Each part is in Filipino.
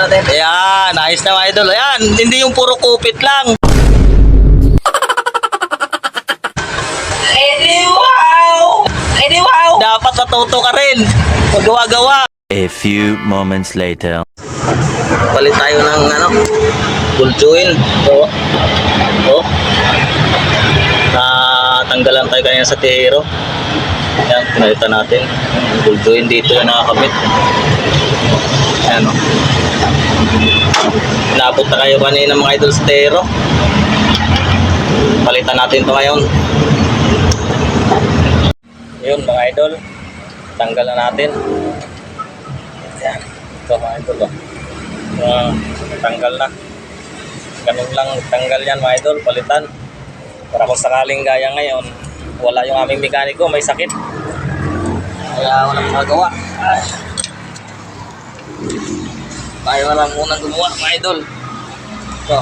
natin. Ayan, ayos na mga idol. Ayan, hindi yung puro kupit lang. Wow! Dapat natuto ka rin. Magawa-gawa. A few moments later. Palit tayo ng bultuin. Tanggalan tayo kanina sa tihero. Ayan, pinalitan natin. Bultuin dito yung nakakabit. Ayan o. Inabot na kayo kanina mga idol sa tihero. Palitan natin ito ngayon. Yun mga idol. Tanggal na natin. Ayan. Ito mga idol o. Tanggal na. Ganun lang tanggal yan mga idol. Palitan. Para kung sakaling gaya ngayon, wala yung aming mekaniko, may sakit. Kaya walang magawa. Tayo na lang muna gumawa mga idol. So,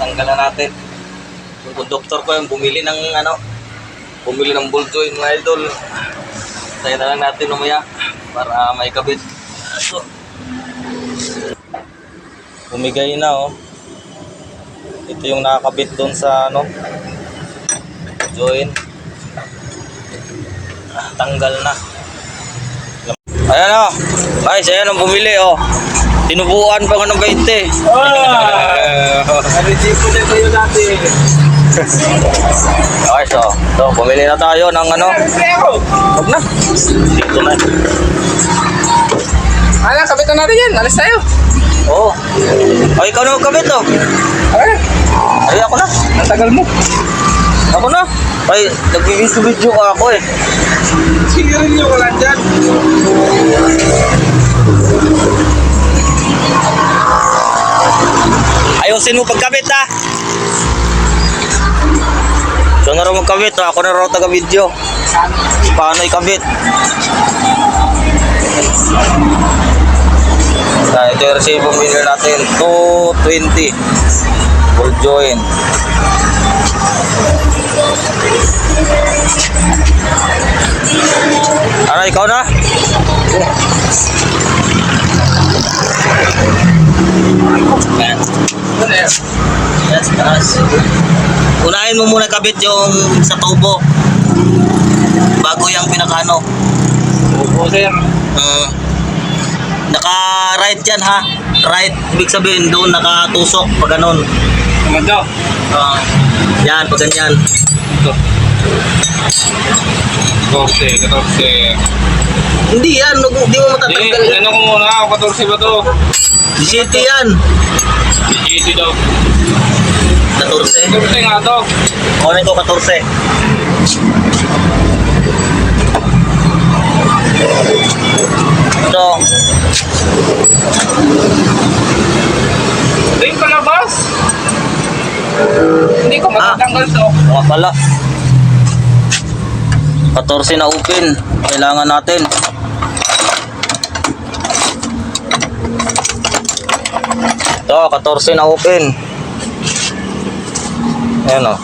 tanggal na natin. Yung conductor ko yung bumili ng bultuin mga idol. Tayo na lang natin umaya para may kabit. So, bumigay na oh. Ito yung nakakabit doon sa join. Tanggal na. Ayan o. Guys, ayan ang bumili o. Tinubuan pa ko ng 20. Narijipo na kayo dati. Okay, so bumili na tayo ng Huwag na. Dito na. Kapitan natin yan. Alis tayo. Oo. Ay, ikaw na magkabit o. Ay, ako na. Ang tagal mo. Ako na. Ay, nag-video ka ako eh. Sigirin nyo ko lang dyan. Ayusin mo pagkabit ha. So na raw magkabit ha. Ako na raw taga-video. Paano ikabit? Ito yung resibo binili natin. 220. Full join. Ano, ikaw na? Yes, taas. Unahin mo muna kabit yung sa tubo bago yung pinakano. Opo, sir. Naka-right yan ha. Right, ibig sabihin doon nakatusok pag ganun. Ito. Yan, pag ganyan. Ito. 14. Hindi yan, hindi mo matatanggal. Ano ko muna, 14 ba to? 17 yan. 80 daw. 14. 14 nga to. Kunin ko 14. Ito. Ito yung palabas. Hindi ko matatanggal to. Mga pala. 14 na open. Kailangan natin. Ito, 14 na open. Ayan o.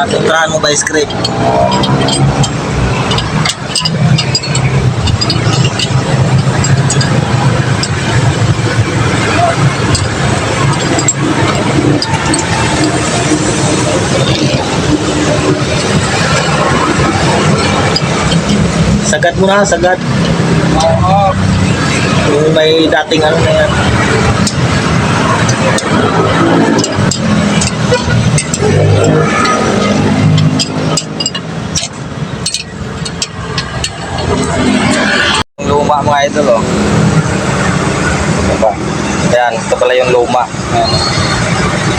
Kontrahan mo ba script? Sagad mo na, sagad. Oo. Yung may dating na yan. Yung luma mga idol oh. Diba? Ayan, ito pala yung luma. Ayan.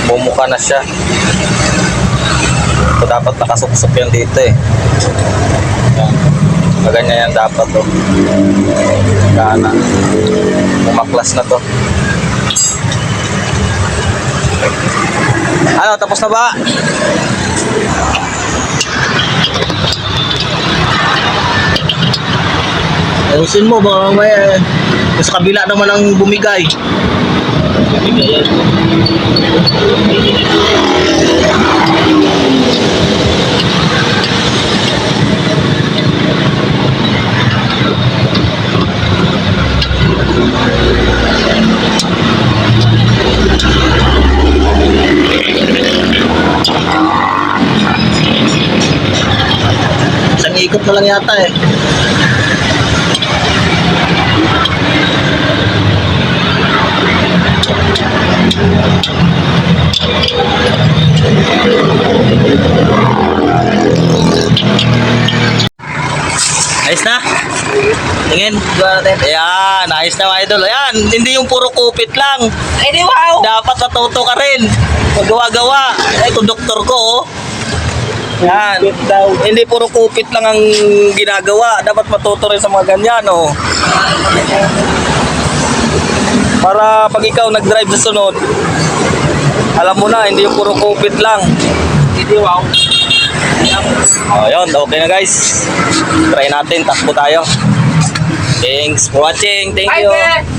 Bumuka na siya. Ito dapat nakasuksok yan dito eh. Ayan. Ganyan yan dapat to. Gana. Bumaklas na to. Ano, tapos na ba? Ayusin mo, baka mamaya sa kabila naman ang bumigay. Bigayan. Isang ikot na lang yata eh. Ayos na? Tingin. Ayan, ayos na mga idol. Ayan, hindi yung puro kupit lang. Ay, di wow! Dapat natuto ka rin. Magawa-gawa. Ay, konduktor ko, oh. Yan. Hindi puro kupit lang ang ginagawa. Dapat matuto rin sa mga ganyan, oh. Para pag ikaw nag-drive sa sunod, alam mo na, hindi yung puro kupit lang. Hindi wow! Oh, yun. Okay na, guys. Try natin. Takbo tayo. Thanks for watching. Thank Ay, you. te!